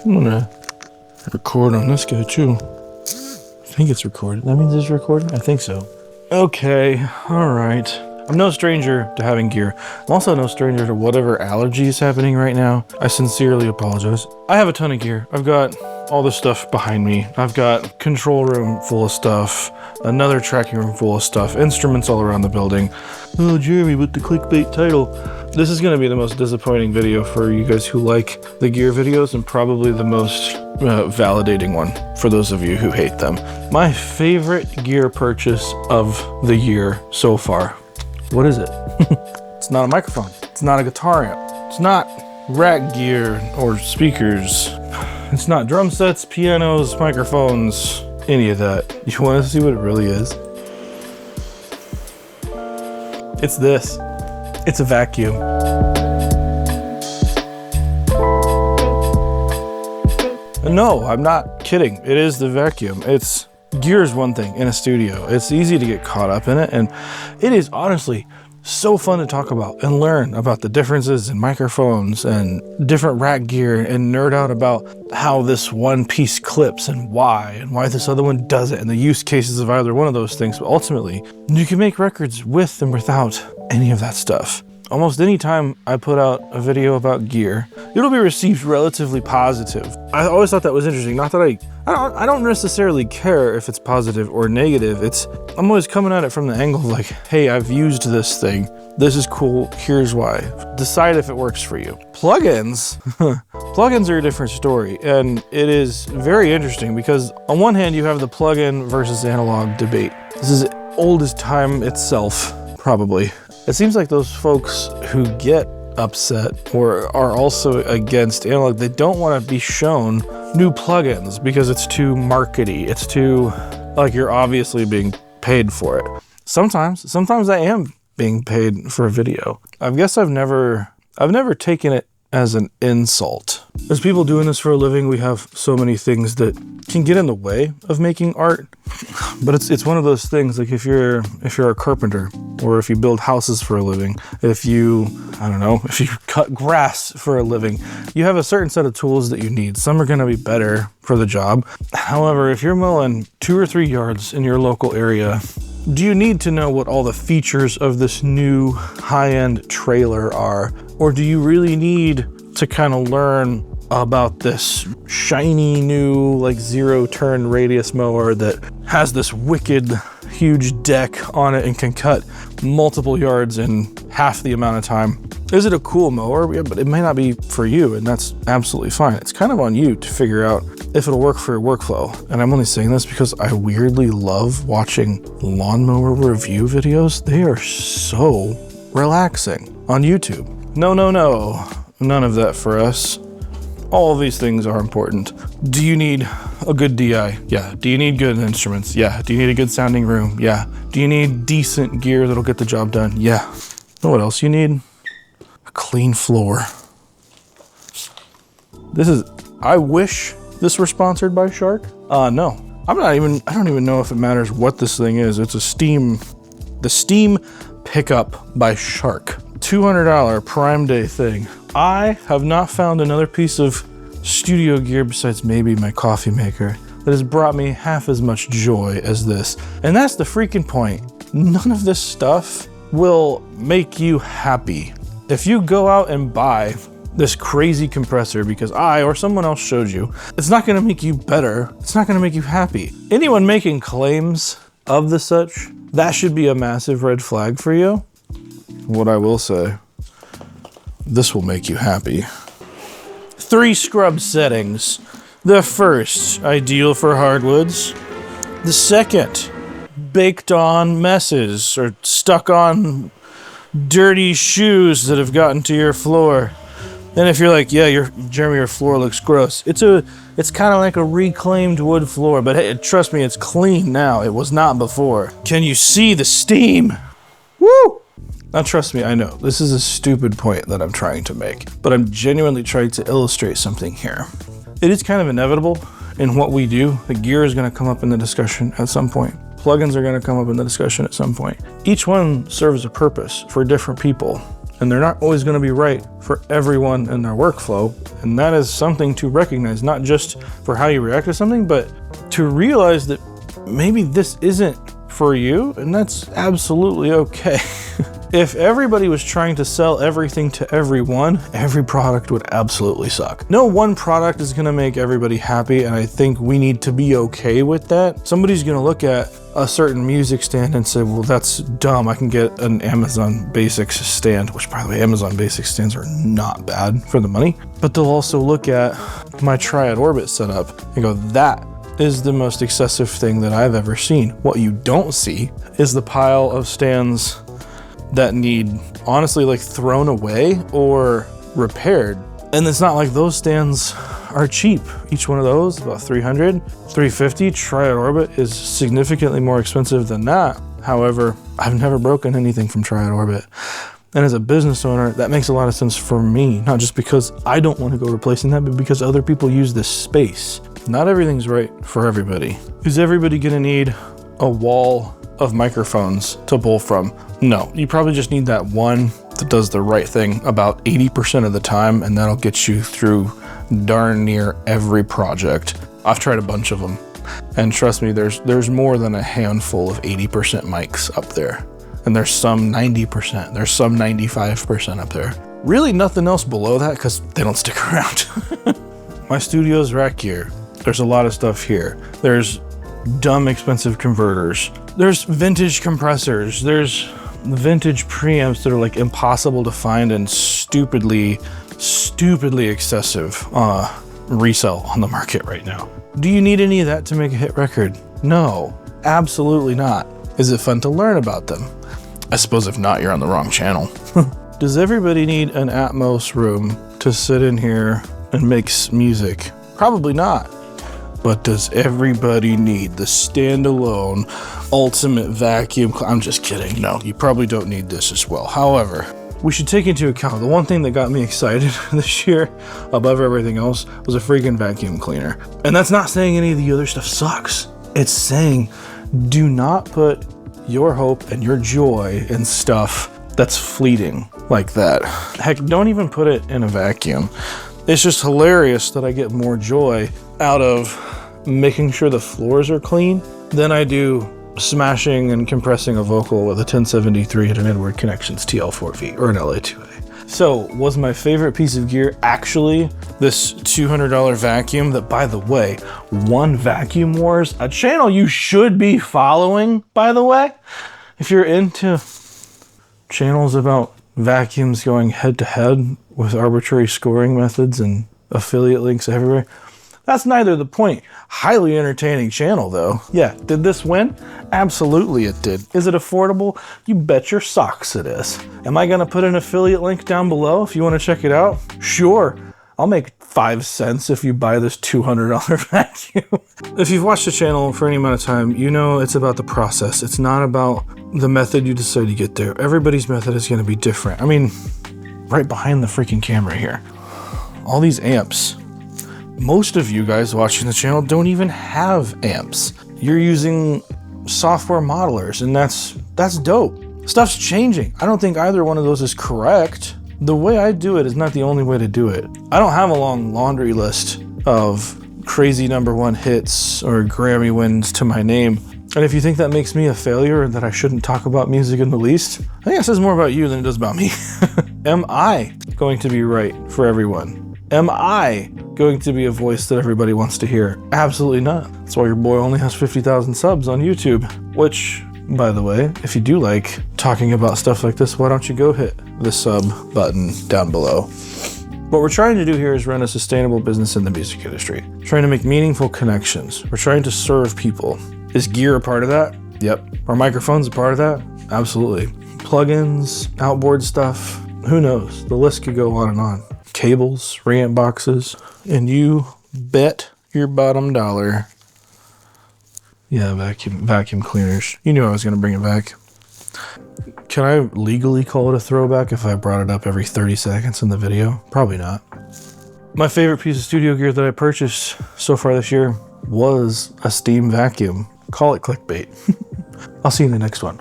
I'm gonna record on this guy too. I think it's recorded. That means it's recording? I think so. Okay, all right. I'm no stranger to having gear. I'm also no stranger to whatever allergy is happening right now. I sincerely apologize. I have a ton of gear. I've got all this stuff behind me. I've got control room full of stuff, another tracking room full of stuff, instruments all around the building. Oh, Jeremy, with the clickbait title. This is gonna be the most disappointing video for you guys who like the gear videos, and probably the most validating one for those of you who hate them. My favorite gear purchase of the year so far. What is it? It's not a microphone. It's not a guitar amp. It's not rack gear or speakers. It's not drum sets, pianos, microphones, any of that. You want to see what it really is? It's this. It's a vacuum. No, I'm not kidding. It is the vacuum. Gear is one thing in a studio. It's easy to get caught up in it, and it is honestly so fun to talk about and learn about the differences in microphones and different rack gear, and nerd out about how this one piece clips and why this other one doesn't, and the use cases of either one of those things. But ultimately, you can make records with and without any of that stuff. Almost any time I put out a video about gear, it'll be received relatively positive. I always thought that was interesting. Not that I don't necessarily care if it's positive or negative. I'm always coming at it from the angle of like, hey, I've used this thing. This is cool. Here's why. Decide if it works for you. Plugins, plugins are a different story, and it is very interesting because on one hand you have the plugin versus analog debate. This is old as time itself, probably. It seems like those folks who get upset or are also against analog, they don't want to be shown new plugins because it's too markety. It's too, like, you're obviously being paid for it. Sometimes I am being paid for a video. I guess I've never taken it as an insult. As people doing this for a living, we have so many things that can get in the way of making art. But it's one of those things, like if you're a carpenter, or if you build houses for a living, if you cut grass for a living, you have a certain set of tools that you need. Some are gonna be better for the job. However, if you're mowing 2 or 3 yards in your local area, do you need to know what all the features of this new high-end trailer are? Or do you really need to kind of learn about this shiny new, like, 0-turn radius mower that has this wicked huge deck on it and can cut multiple yards in half the amount of time? Is it a cool mower? Yeah, but it may not be for you, and that's absolutely fine. It's kind of on you to figure out if it'll work for your workflow. And I'm only saying this because I weirdly love watching lawnmower review videos. They are so relaxing on YouTube. No, none of that for us. All of these things are important. Do you need a good DI? Yeah. Do you need good instruments? Yeah. Do you need a good sounding room? Yeah. Do you need decent gear that'll get the job done? Yeah. Know what else you need? A clean floor. I wish this were sponsored by Shark. No. I don't even know if it matters what this thing is. It's the Steam Pickup by Shark. $200 Prime Day thing. I have not found another piece of studio gear besides maybe my coffee maker that has brought me half as much joy as this. And that's the freaking point. None of this stuff will make you happy. If you go out and buy this crazy compressor because I or someone else showed you, it's not gonna make you better. It's not gonna make you happy. Anyone making claims of the such, that should be a massive red flag for you. What I will say, this will make you happy. 3 scrub settings. The first, ideal for hardwoods. The second, baked on messes or stuck on dirty shoes that have gotten to your floor. And if you're like, yeah, Jeremy, your floor looks gross. It's kind of like a reclaimed wood floor, but hey, trust me, it's clean now. It was not before. Can you see the steam? Woo! Now trust me, I know, this is a stupid point that I'm trying to make, but I'm genuinely trying to illustrate something here. It is kind of inevitable in what we do. The gear is gonna come up in the discussion at some point. Plugins are gonna come up in the discussion at some point. Each one serves a purpose for different people. and they're not always going to be right for everyone in their workflow. And that is something to recognize, not just for how you react to something, but to realize that maybe this isn't for you, and that's absolutely okay. If everybody was trying to sell everything to everyone, every product would absolutely suck. No one product is gonna make everybody happy, and I think we need to be okay with that. Somebody's gonna look at a certain music stand and say, well, that's dumb. I can get an Amazon Basics stand, which by the way, Amazon Basics stands are not bad for the money. But they'll also look at my Triad Orbit setup and go, that is the most excessive thing that I've ever seen. What you don't see is the pile of stands that need honestly like thrown away or repaired. And it's not like those stands are cheap. Each one of those about 300, 350. Triad Orbit is significantly more expensive than that. However, I've never broken anything from Triad Orbit. And as a business owner, that makes a lot of sense for me, not just because I don't want to go replacing that, but because other people use this space. Not everything's right for everybody. Is everybody gonna need a wall of microphones to pull from? No, you probably just need that one that does the right thing about 80% of the time, and that'll get you through darn near every project. I've tried a bunch of them, and trust me, there's more than a handful of 80% mics up there. And there's some 90%, there's some 95% up there. Really nothing else below that because they don't stick around. My studio's rack gear. There's a lot of stuff here. There's dumb expensive converters. There's vintage compressors. There's vintage preamps that are like impossible to find and stupidly excessive resale on the market right now. Do you need any of that to make a hit record? No, absolutely not. Is it fun to learn about them? I suppose if not, you're on the wrong channel. Does everybody need an Atmos room to sit in here and make music? Probably not. But does everybody need the standalone ultimate vacuum? I'm just kidding. No, you probably don't need this as well. However, we should take into account the one thing that got me excited this year above everything else was a freaking vacuum cleaner. And that's not saying any of the other stuff sucks. It's saying do not put your hope and your joy in stuff that's fleeting like that. Heck, don't even put it in a vacuum. It's just hilarious that I get more joy out of making sure the floors are clean than I do smashing and compressing a vocal with a 1073 and an Edward Connections TL4V or an LA2A. So was my favorite piece of gear actually this $200 vacuum that, by the way, won Vacuum Wars, a channel you should be following, by the way. If you're into channels about vacuums going head to head with arbitrary scoring methods and affiliate links everywhere, that's neither the point. Highly entertaining channel though. Yeah, did this win? Absolutely it did. Is it affordable? You bet your socks it is. Am I gonna put an affiliate link down below if you wanna check it out? Sure, I'll make 5 cents if you buy this $200 vacuum. If you've watched the channel for any amount of time, you know it's about the process. It's not about the method you decide to get there. Everybody's method is gonna be different. I mean, right behind the freaking camera here. All these amps. Most of you guys watching the channel don't even have amps. You're using software modelers, and that's dope. Stuff's changing. I don't think either one of those is correct. The way I do it is not the only way to do it. I don't have a long laundry list of crazy #1 hits or Grammy wins to my name. And if you think that makes me a failure and that I shouldn't talk about music in the least, I think it says more about you than it does about me. Am I going to be right for everyone? Am I going to be a voice that everybody wants to hear? Absolutely not. That's why your boy only has 50,000 subs on YouTube. Which, by the way, if you do like talking about stuff like this, why don't you go hit the sub button down below? What we're trying to do here is run a sustainable business in the music industry. Trying to make meaningful connections. We're trying to serve people. Is gear a part of that? Yep. Are microphones a part of that? Absolutely. Plugins, outboard stuff, who knows? The list could go on and on. Cables, reamp boxes, and you bet your bottom dollar. Yeah, vacuum cleaners. You knew I was gonna bring it back. Can I legally call it a throwback if I brought it up every 30 seconds in the video? Probably not. My favorite piece of studio gear that I purchased so far this year was a steam vacuum. Call it clickbait. I'll see you in the next one.